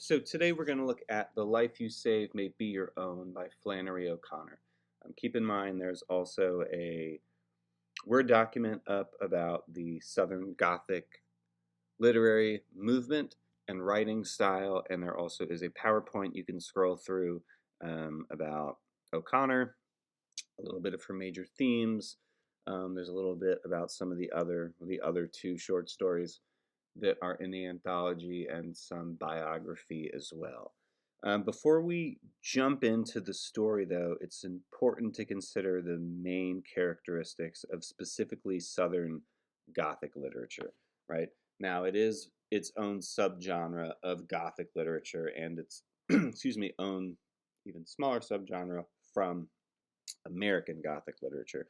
So today we're going to look at The Life You Save May Be Your Own by Flannery O'Connor. Keep in mind there's also a Word document up about the Southern Gothic literary movement and writing style, and there also is a PowerPoint you can scroll through about O'Connor, a little bit of her major themes. There's a little bit about some of the other two short stories that are in the anthology and some biography as well. Before we jump into the story, though, it's important to consider the main characteristics of specifically Southern Gothic literature, right? Now, it is its own subgenre of Gothic literature and its, excuse me, own even smaller subgenre from American Gothic literature.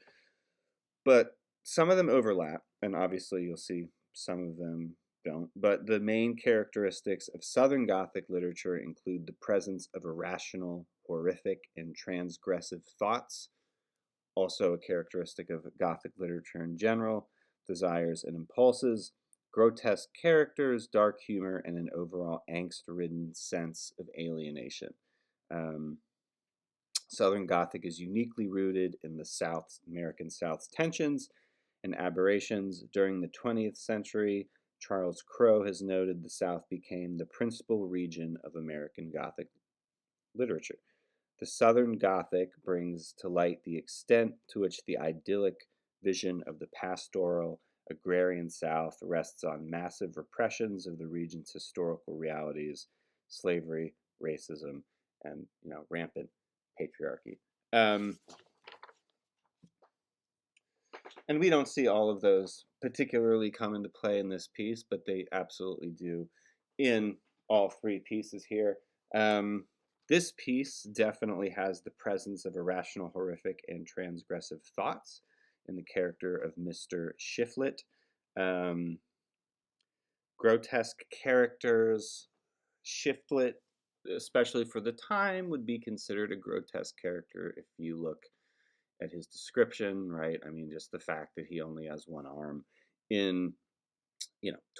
But some of them overlap, and obviously you'll see some of them don't. But the main characteristics of Southern Gothic literature include the presence of irrational, horrific, and transgressive thoughts, also a characteristic of Gothic literature in general, desires and impulses, grotesque characters, dark humor, and an overall angst-ridden sense of alienation. Um, Southern Gothic is uniquely rooted in the South American South's tensions and aberrations. During the 20th century, Charles Crow has noted the South became the principal region of American Gothic literature. The Southern Gothic brings to light the extent to which the idyllic vision of the pastoral, agrarian South rests on massive repressions of the region's historical realities, slavery, racism, and rampant patriarchy. Um, and we don't see all of those particularly come into play in this piece, but they absolutely do in all three pieces here. This piece definitely has the presence of irrational, horrific, and transgressive thoughts in the character of Mr. Shiflet. Um, Grotesque characters. Shiflet, especially for the time, would be considered a grotesque character if you look at his description, right? I mean, just the fact that he only has one arm in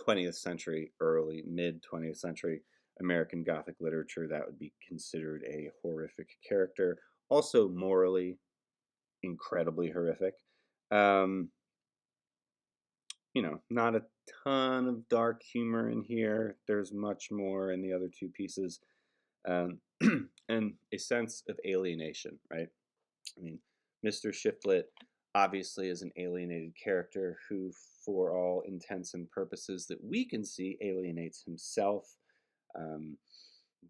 20th century, early mid 20th century American Gothic literature, that would be considered a horrific character. Also, morally incredibly horrific. Um, not a ton of dark humor in here. There's much more in the other two pieces. Um, and a sense of alienation, right? I mean, Mr. Shiflet obviously is an alienated character who, for all intents and purposes that we can see, alienates himself um,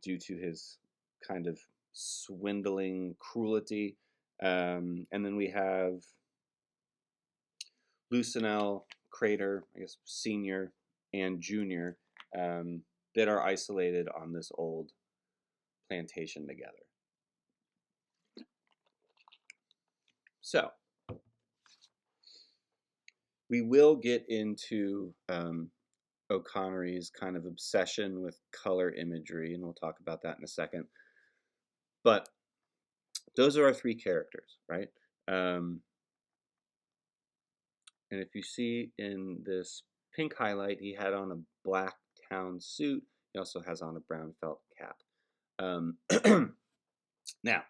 due to his kind of swindling cruelty. And then we have Lucinel, Crater, I guess senior and junior, um, that are isolated on this old plantation together. So, we will get into O'Connor's kind of obsession with color imagery, and we'll talk about that in a second. But those are our three characters, right? And if you see in this pink highlight, he had on a black town suit. He also has on a brown felt cap. Now,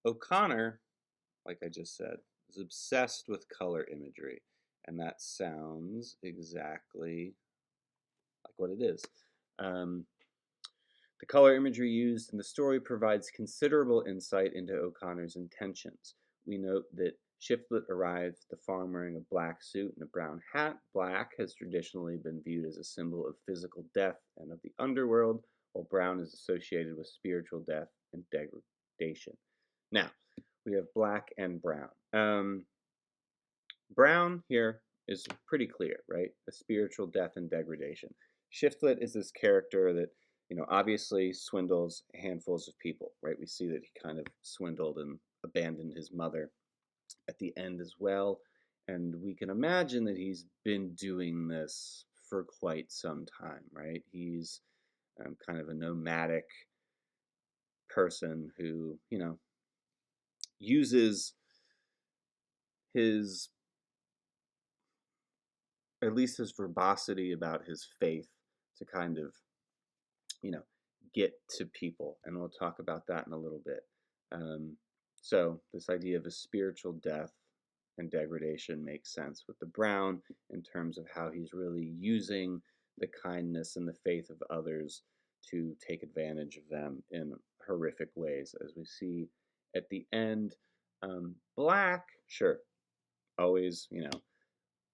O'Connor, like I just said, is obsessed with color imagery, and that sounds exactly like what it is. The color imagery used in the story provides considerable insight into O'Connor's intentions. We note that Shiflet arrives at the farm wearing a black suit and a brown hat. Black has traditionally been viewed as a symbol of physical death and of the underworld, while brown is associated with spiritual death and degradation. Now, we have black and brown. Brown here is pretty clear, right? A spiritual death and degradation. Shiflet is this character that, obviously swindles handfuls of people, right? We see that he kind of swindled and abandoned his mother at the end as well. And we can imagine that he's been doing this for quite some time, right? He's kind of a nomadic person who, uses his at least his verbosity about his faith to kind of, you know, get to people, and we'll talk about that in a little bit. So this idea of a spiritual death and degradation makes sense with the brown in terms of how he's really using the kindness and the faith of others to take advantage of them in horrific ways, as we see at the end. Black, sure, always,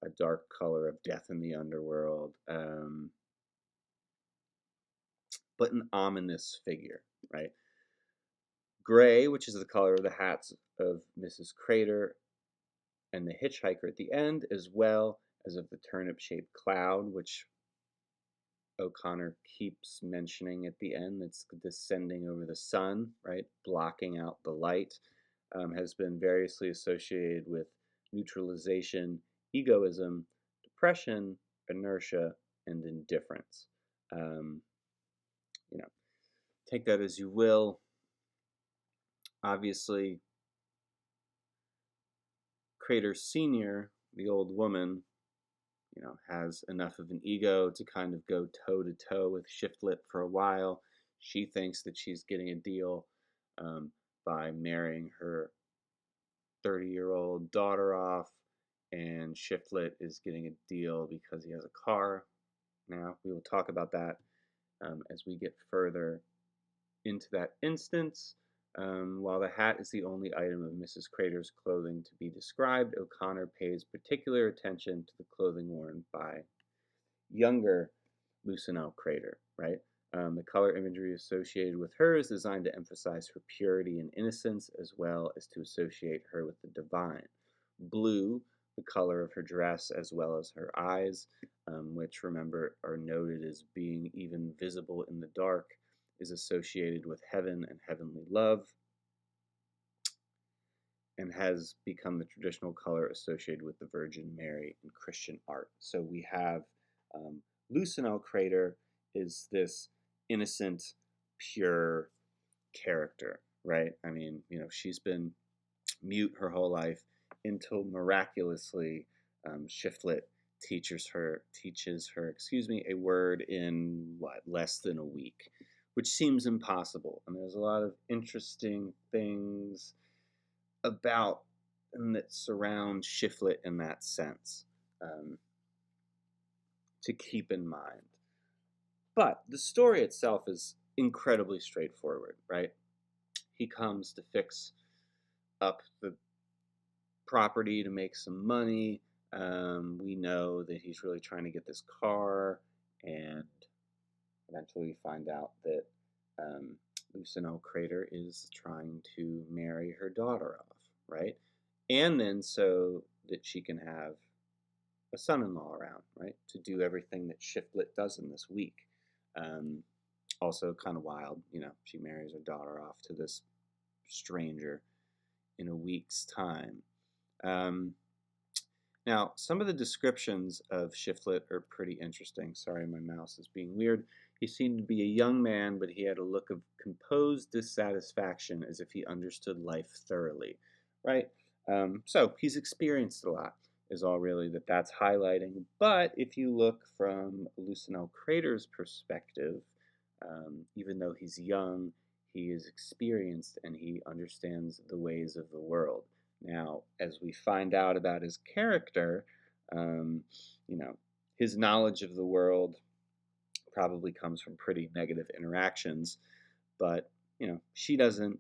a dark color of death in the underworld, but an ominous figure, right? Gray, which is the color of the hats of Mrs. Crater and the hitchhiker at the end, as well as of the turnip-shaped cloud, which O'Connor keeps mentioning at the end. It's descending over the sun, right, blocking out the light, has been variously associated with neutralization, egoism, depression, inertia, and indifference. You know, take that as you will. Obviously, Crater Sr., the old woman, has enough of an ego to kind of go toe-to-toe with Shiflet for a while. She thinks that she's getting a deal by marrying her 30-year-old daughter off, and Shiflet is getting a deal because he has a car. Now, we will talk about that as we get further into that instance. While the hat is the only item of Mrs. Crater's clothing to be described, O'Connor pays particular attention to the clothing worn by younger Lucinell Crater, right? The color imagery associated with her is designed to emphasize her purity and innocence, as well as to associate her with the divine. Blue, the color of her dress, as well as her eyes, which, remember, are noted as being even visible in the dark, is associated with heaven and heavenly love, and has become the traditional color associated with the Virgin Mary in Christian art. So we have Lucinell Crater is this innocent, pure character, right? I mean, she's been mute her whole life until miraculously Shiflet teaches her, a word in less than a week, which seems impossible. And there's a lot of interesting things about and that surround Shiflet in that sense to keep in mind. But the story itself is incredibly straightforward, right? He comes to fix up the property to make some money. We know that he's really trying to get this car, and eventually we find out that Lucinell Crater is trying to marry her daughter off, right? And then so that she can have a son-in-law around, right? To do everything that Shiflet does in this week. Also kind of wild, she marries her daughter off to this stranger in a week's time. Now, some of the descriptions of Shiflet are pretty interesting. Sorry, my mouse is being weird. He seemed to be a young man, but he had a look of composed dissatisfaction, as if he understood life thoroughly, right? So he's experienced a lot, is all really that's highlighting. But if you look from Lucinell Crater's perspective, even though he's young, he is experienced and he understands the ways of the world. Now, as we find out about his character, his knowledge of the world probably comes from pretty negative interactions, but, she doesn't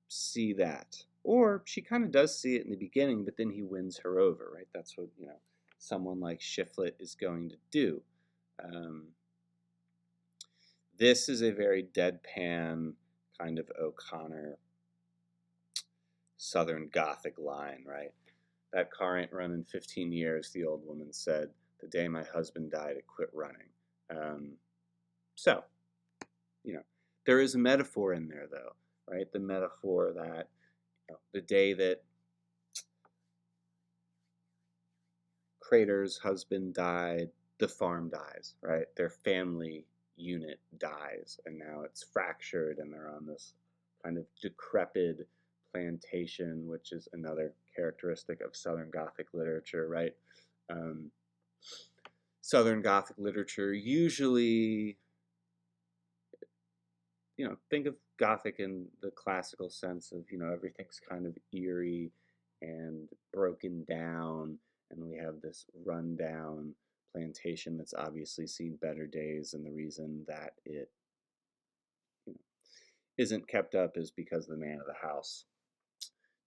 see that. Or she kind of does see it in the beginning, but then he wins her over, right? That's what, someone like Shiflet is going to do. This is a very deadpan kind of O'Connor Southern Gothic line, right? That car ain't run in 15 years, the old woman said. The day my husband died, it quit running. So, there is a metaphor in there, though, right? The metaphor that the day that Crater's husband died, the farm dies, right? Their family unit dies, and now it's fractured, and they're on this kind of decrepit plantation, which is another characteristic of Southern Gothic literature, right? Southern Gothic literature usually think of Gothic in the classical sense of, everything's kind of eerie and broken down, and we have this rundown plantation that's obviously seen better days, and the reason that it you know, isn't kept up is because the man of the house,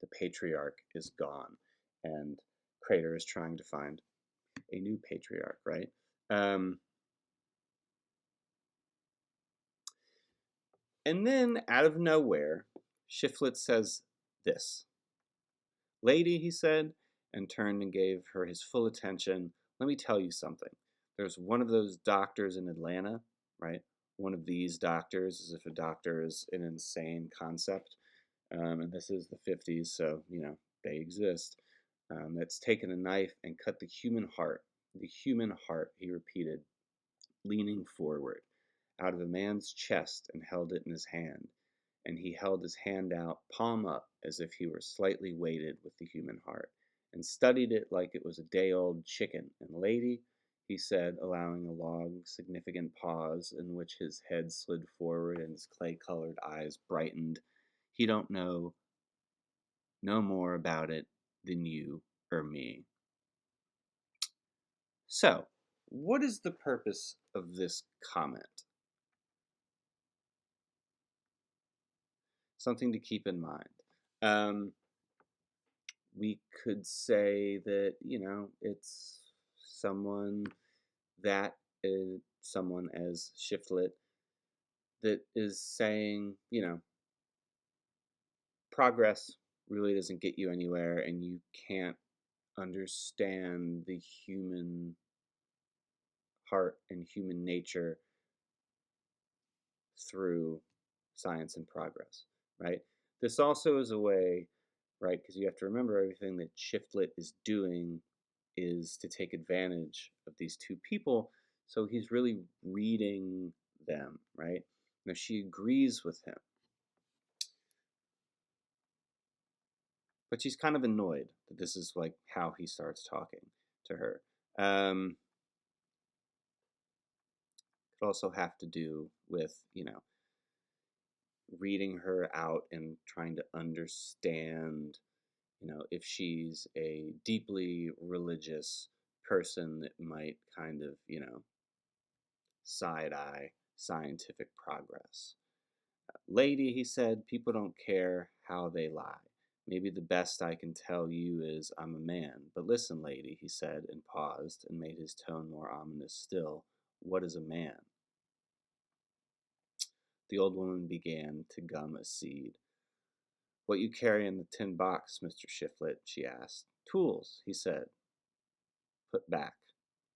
the patriarch, is gone, and Crater is trying to find a new patriarch, right? Um, and then, out of nowhere, Shiflet says this. Lady, he said, and turned and gave her his full attention. Let me tell you something. There's one of those doctors in Atlanta, right? One of these doctors, as if a doctor is an insane concept. And this is the 50s, so, they exist. That's taken a knife and cut the human heart. The human heart, he repeated, leaning forward, out of a man's chest and held it in his hand. And he held his hand out, palm up, as if he were slightly weighted with the human heart, and studied it like it was a day-old chicken. And lady, he said, allowing a long, significant pause in which his head slid forward and his clay-colored eyes brightened, he don't know no more about it than you or me. So, what is the purpose of this comment? Something to keep in mind. We could say that, it's someone that is someone as Shiflet that is saying, progress really doesn't get you anywhere, and you can't understand the human heart and human nature through science and progress, right? This also is a way, right, because you have to remember everything that Shiflet is doing is to take advantage of these two people. So he's really reading them, right? Now she agrees with him, but she's kind of annoyed that this is like how he starts talking to her. Could also have to do with, reading her out and trying to understand, if she's a deeply religious person that might kind of, side eye scientific progress. Lady, he said, people don't care how they lie. Maybe the best I can tell you is I'm a man. But listen, lady, he said, and paused and made his tone more ominous still. What is a man? The old woman began to gum a seed. What you carry in the tin box, Mr. Shiflet? She asked. Tools, he said. Put back.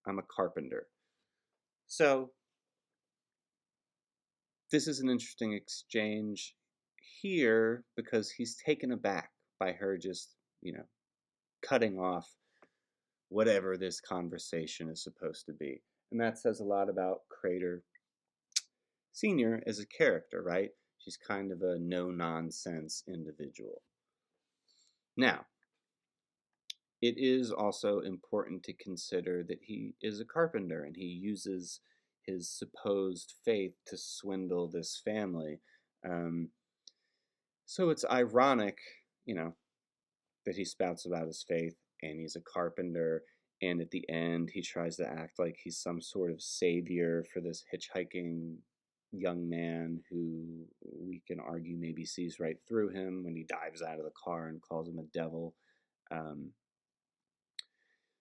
I'm a carpenter. So, this is an interesting exchange here because he's taken aback by her just, cutting off whatever this conversation is supposed to be. And that says a lot about Crater Sr. as a character, right? She's kind of a no-nonsense individual. Now, it is also important to consider that he is a carpenter and he uses his supposed faith to swindle this family. So it's ironic, that he spouts about his faith and he's a carpenter, and at the end he tries to act like he's some sort of savior for this hitchhiking young man who we can argue maybe sees right through him when he dives out of the car and calls him a devil.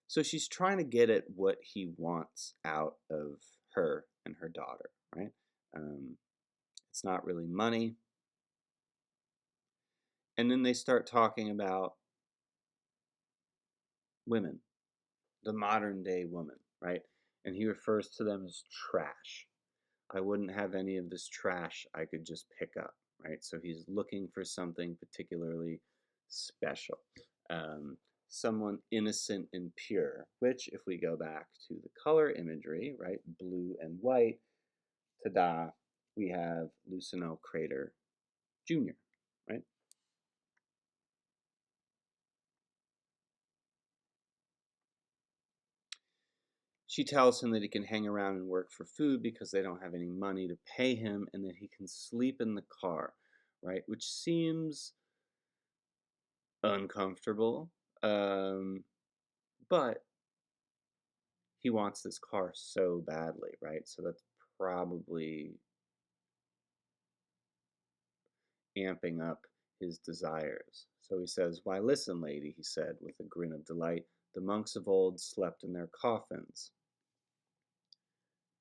So she's trying to get at what he wants out of her and her daughter, right? It's not really money. And then they start talking about women, the modern day woman, right? And he refers to them as trash. I wouldn't have any of this trash I could just pick up, right? So he's looking for something particularly special. Someone innocent and pure, which, if we go back to the color imagery, right, blue and white, ta-da, we have Luceno Crater Jr., right? She tells him that he can hang around and work for food because they don't have any money to pay him, and that he can sleep in the car, right? Which seems uncomfortable, but he wants this car so badly, right? So that's probably amping up his desires. So he says, "Why, listen, lady," he said with a grin of delight, "the monks of old slept in their coffins."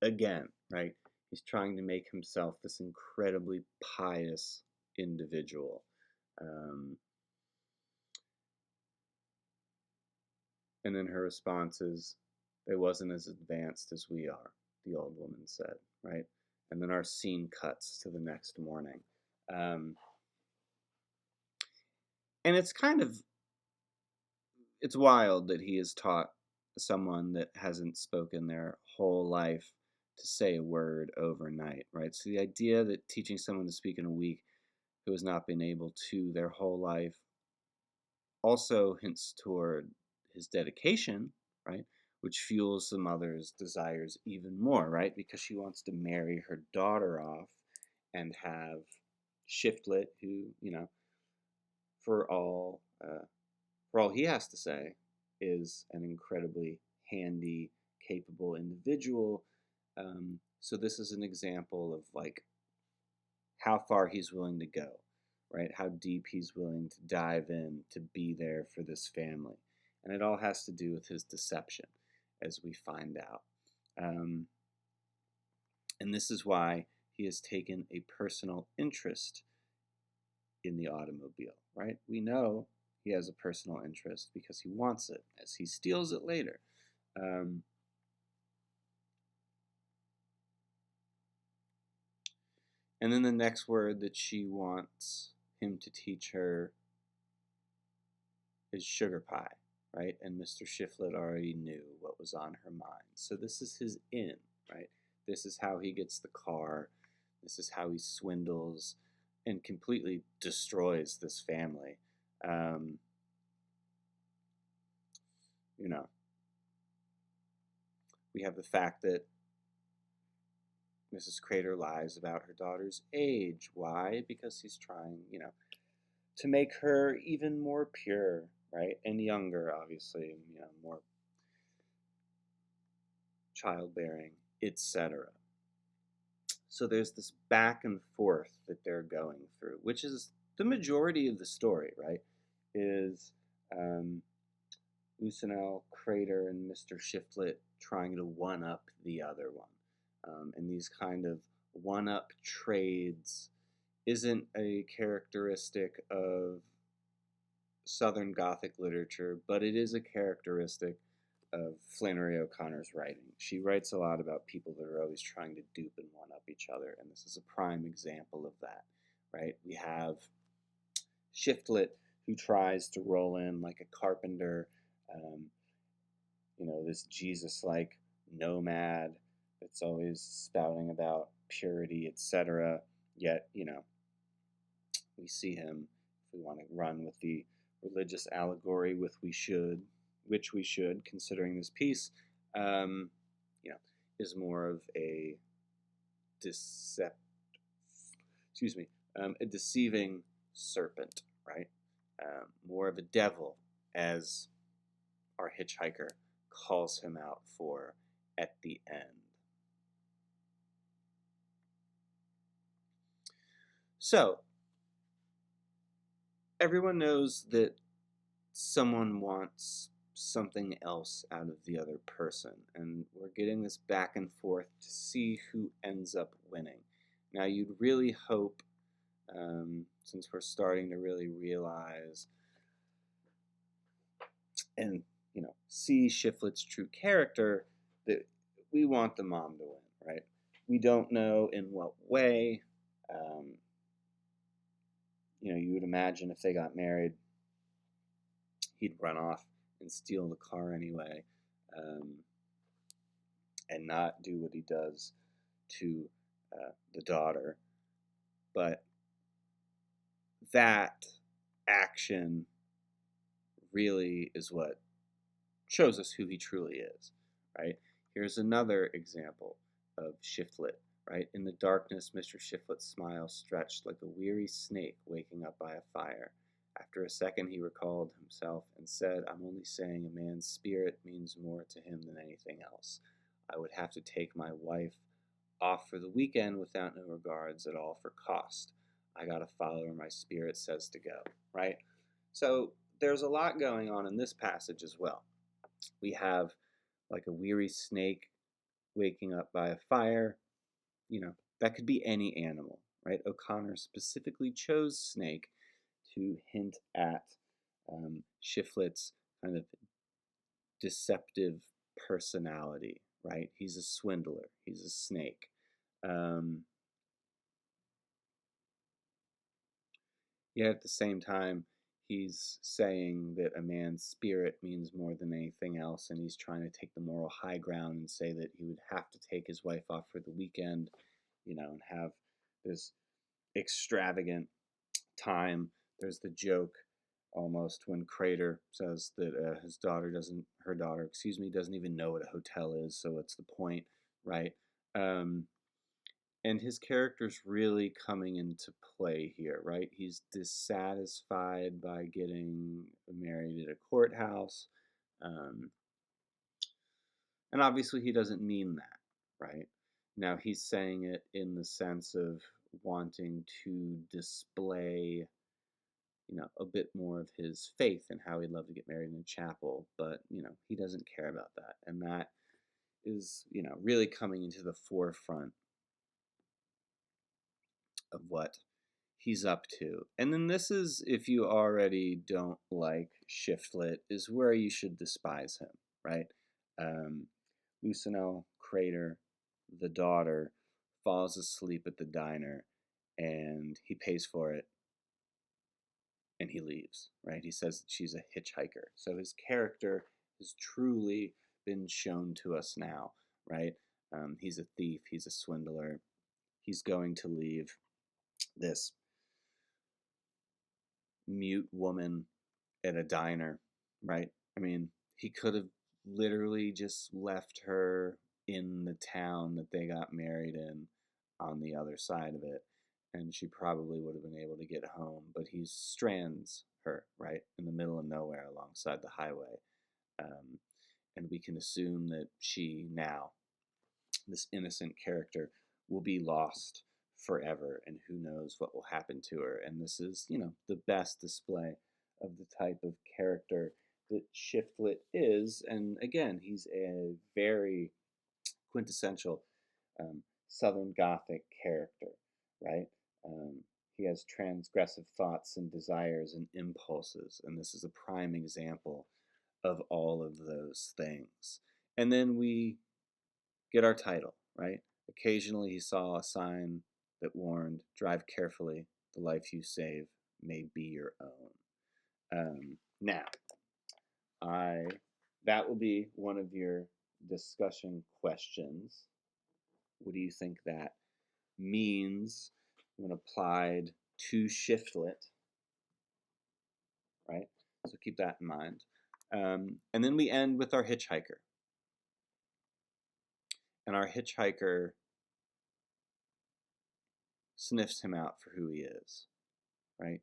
Again, right? He's trying to make himself this incredibly pious individual. Um, and then her response is, "They wasn't as advanced as we are," the old woman said, right? And then our scene cuts to the next morning. Um, and it's wild that he has taught someone that hasn't spoken their whole life to say a word overnight, right? So the idea that teaching someone to speak in a week who has not been able to their whole life also hints toward his dedication, right? Which fuels the mother's desires even more, right? Because she wants to marry her daughter off and have Shiftlet, who, for all for all he has to say, is an incredibly handy, capable individual. So this is an example of like how far he's willing to go, right? How deep he's willing to dive in to be there for this family. And it all has to do with his deception, as we find out. Um, and this is why he has taken a personal interest in the automobile, right? We know he has a personal interest because he wants it, as he steals it later. Um, and then the next word that she wants him to teach her is sugar pie, right? And Mr. Shiflett already knew what was on her mind. So this is his in, right? This is how he gets the car. This is how he swindles and completely destroys this family. Um, you know, we have the fact that Mrs. Crater lies about her daughter's age. Why? Because he's trying, to make her even more pure, right? And younger, obviously, and, more childbearing, etc. So there's this back and forth that they're going through, which is the majority of the story, right? Is Lucinel, Crater, and Mr. Shiflett trying to one up the other one. And these kind of one up trades isn't a characteristic of Southern Gothic literature, but it is a characteristic of Flannery O'Connor's writing. She writes a lot about people that are always trying to dupe and one up each other, and this is a prime example of that, right? We have Shiftlet, who tries to roll in like a carpenter, um, this Jesus-like nomad that's always spouting about purity, etc. Yet, we see him, if we want to run with the religious allegory, which we should, considering this piece, um, is more of a a deceiving serpent, right? More of a devil, as our hitchhiker calls him out for at the end. So, everyone knows that someone wants something else out of the other person, and we're getting this back and forth to see who ends up winning. Now, you'd really hope, since we're starting to really realize and see Shiflet's true character, that we want the mom to win, right? We don't know in what way. You would imagine if they got married, he'd run off and steal the car anyway, and not do what he does to the daughter. But that action really is what shows us who he truly is, right? Here's another example of Shiftlet, right? In the darkness, Mr. Shiftlet's smile stretched like a weary snake waking up by a fire. After a second, he recalled himself and said, I'm only saying a man's spirit means more to him than anything else. I would have to take my wife off for the weekend without no regards at all for cost. I gotta follow where my spirit says to go, right? So there's a lot going on in this passage as well. We have like a weary snake waking up by a fire. That could be any animal, right? O'Connor specifically chose snake to hint at Shiftlet's kind of deceptive personality, right? He's a swindler. He's a snake. Yet at the same time, he's saying that a man's spirit means more than anything else, and he's trying to take the moral high ground and say that he would have to take his wife off for the weekend, and have this extravagant time. There's the joke almost when Crater says that her daughter, doesn't even know what a hotel is, so what's the point, right? And his character's really coming into play here, right? He's dissatisfied by getting married at a courthouse. Um, and obviously, he doesn't mean that, right? Now, he's saying it in the sense of wanting to display, a bit more of his faith and how he'd love to get married in a chapel, but, he doesn't care about that. And that is, really coming into the forefront of what he's up to. And then this is, if you already don't like Shiftlet, is where you should despise him, right? Lucino, Crater, the daughter, falls asleep at the diner, and he pays for it, and he leaves, right? He says that she's a hitchhiker. So his character has truly been shown to us now, right? He's a thief, he's a swindler, he's going to leave this mute woman at a diner, right? I mean, he could have literally just left her in the town that they got married in on the other side of it, and she probably would have been able to get home, but he strands her, right, in the middle of nowhere alongside the highway. And we can assume that she now, this innocent character, will be lost forever, and who knows what will happen to her. And this is, the best display of the type of character that Shiftlet is. And again, he's a very quintessential Southern Gothic character, right? Um, he has transgressive thoughts and desires and impulses, and this is a prime example of all of those things. And then we get our title, right? Occasionally he saw a sign that warned, drive carefully, the life you save may be your own. Now, that will be one of your discussion questions. What do you think that means when applied to Shiftlet, right? So keep that in mind. And then we end with our hitchhiker. And our hitchhiker sniffs him out for who he is, right?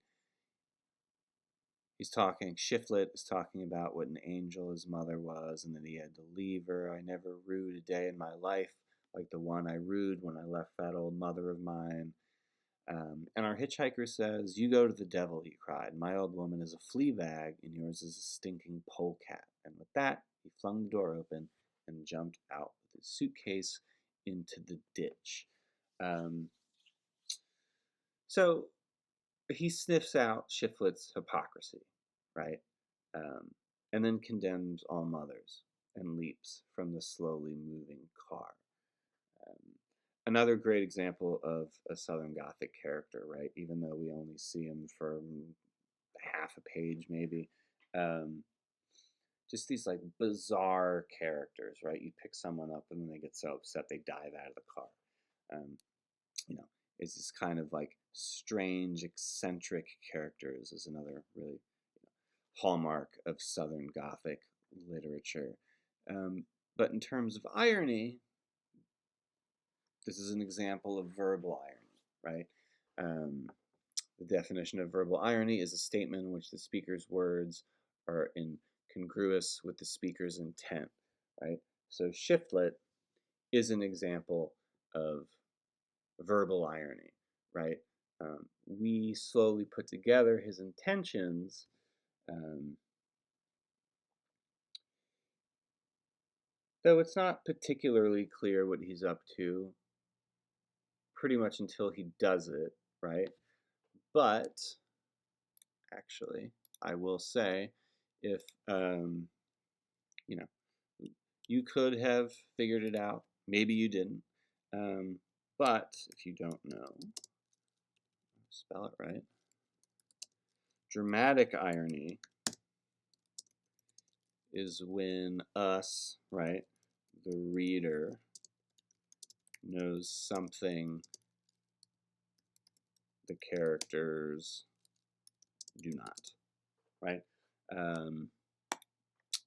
Shiftlet is talking about what an angel his mother was and that he had to leave her. I never rued a day in my life like the one I rued when I left that old mother of mine. And our hitchhiker says, you go to the devil, he cried. My old woman is a flea bag and yours is a stinking polecat. And with that, he flung the door open and jumped out with his suitcase into the ditch. So he sniffs out Shiftlet's hypocrisy, right? And then condemns all mothers and leaps from the slowly moving car. Another great example of a Southern Gothic character, right? Even though we only see him for half a page, maybe. Just these like bizarre characters, right? You pick someone up and then they get so upset they dive out of the car. You know, it's this kind of like strange, eccentric characters is another really hallmark of Southern Gothic literature. But in terms of irony, this is an example of verbal irony, right? The definition of verbal irony is a statement in which the speaker's words are incongruous with the speaker's intent, right? So Shiflet is an example of verbal irony, right? We slowly put together his intentions, though it's not particularly clear what he's up to pretty much until he does it, right? But actually, I will say, if you know, you could have figured it out, maybe you didn't. But if you don't know, spell it right. Dramatic irony is when us, right, the reader, knows something the characters do not, right?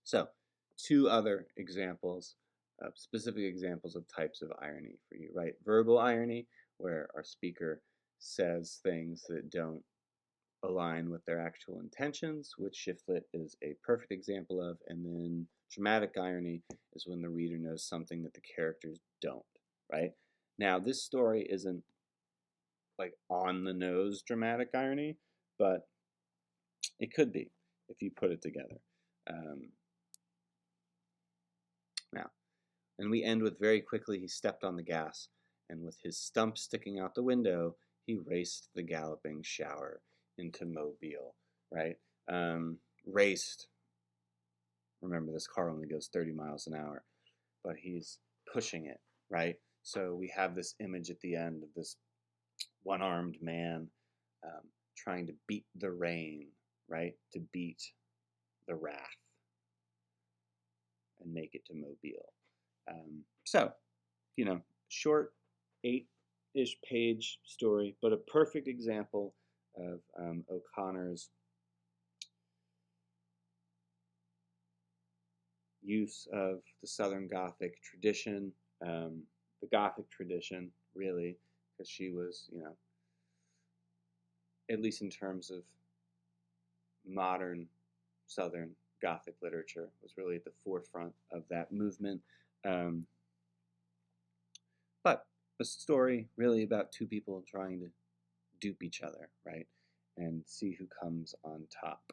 So, two other examples, specific examples of types of irony for you, right? Verbal irony, where our speaker says things that don't align with their actual intentions, which Shiflet is a perfect example of. And then dramatic irony is when the reader knows something that the characters don't, right? Now, this story isn't like on the nose dramatic irony, but it could be if you put it together. Now, and we end with very quickly he stepped on the gas, and with his stump sticking out the window, he raced the galloping shower into Mobile, right? Raced. Remember, this car only goes 30 miles an hour, but he's pushing it, right? So we have this image at the end of this one-armed man trying to beat the rain, right? To beat the wrath and make it to Mobile. So, short 8-ish page story, but a perfect example of O'Connor's use of the Southern Gothic tradition, the Gothic tradition, really, because she was, at least in terms of modern Southern Gothic literature, was really at the forefront of that movement. But a story really about two people trying to dupe each other, right? And see who comes on top.